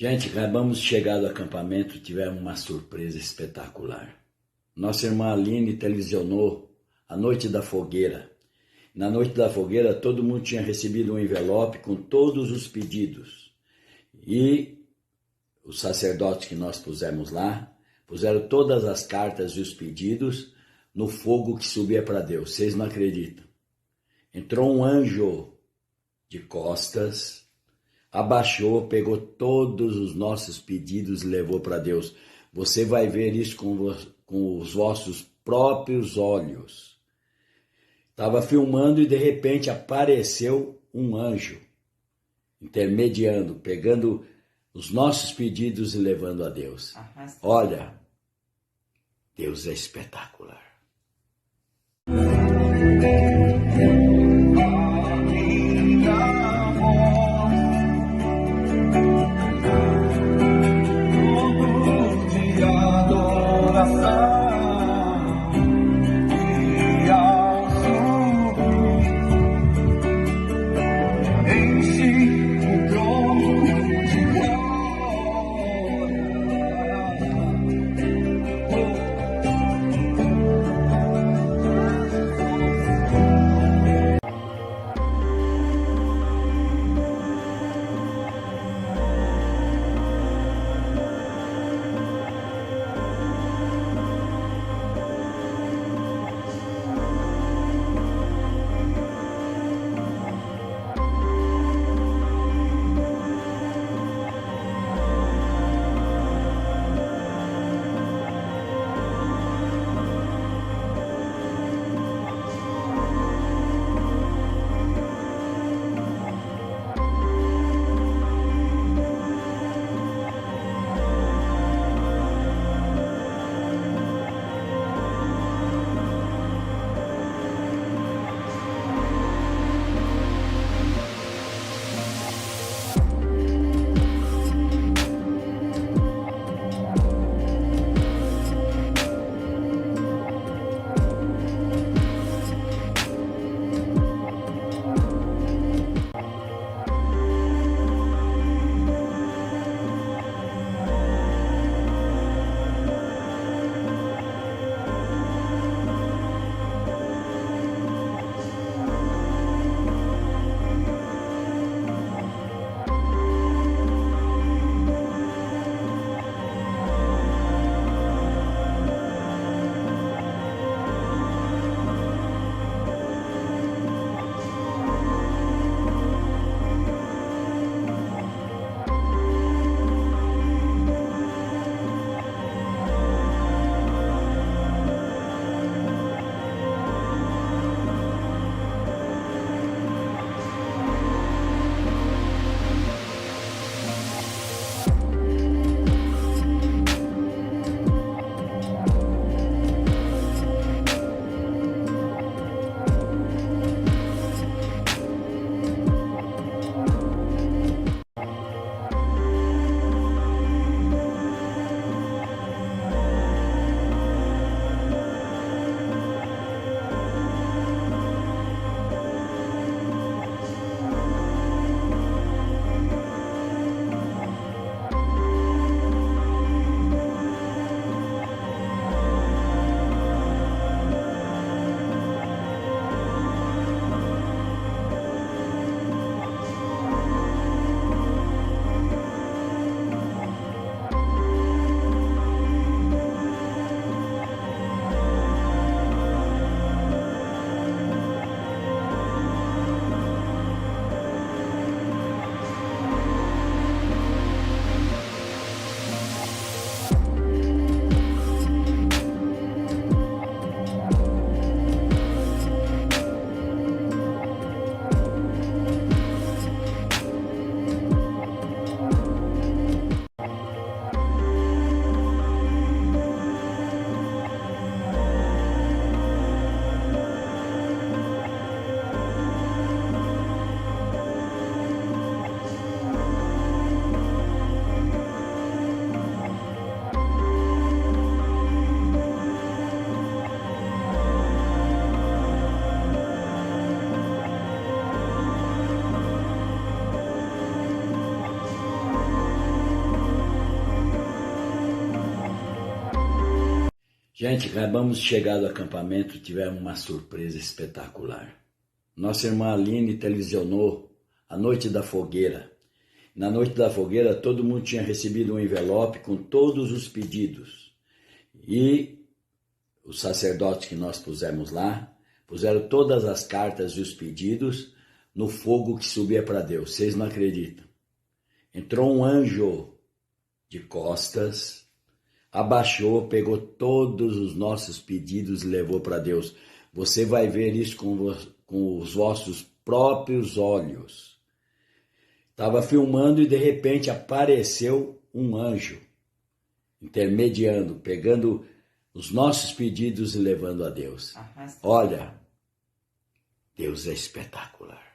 Gente, acabamos de chegar do acampamento e tivemos uma surpresa espetacular. Nossa irmã Aline televisionou a Noite da Fogueira. Na Noite da Fogueira, todo mundo tinha recebido um envelope com todos os pedidos. E os sacerdotes que nós pusemos lá, puseram todas as cartas e os pedidos no fogo que subia para Deus. Vocês não acreditam. Entrou um anjo de costas, abaixou, pegou todos os nossos pedidos e levou para Deus. Você vai ver isso com os vossos próprios olhos. Estava filmando e de repente apareceu um anjo, intermediando, pegando os nossos pedidos e levando a Deus. Olha, Deus é espetacular. Gente, acabamos de chegar do acampamento e tivemos uma surpresa espetacular. Nossa irmã Aline televisionou a noite da fogueira. Na noite da fogueira, todo mundo tinha recebido um envelope com todos os pedidos. E os sacerdotes que nós pusemos lá, puseram todas as cartas e os pedidos no fogo que subia para Deus. Vocês não acreditam. Entrou um anjo de costas, abaixou, pegou todos os nossos pedidos e levou para Deus. Você vai ver isso com os vossos próprios olhos. Estava filmando e de repente apareceu um anjo, intermediando, pegando os nossos pedidos e levando a Deus. Olha, Deus é espetacular.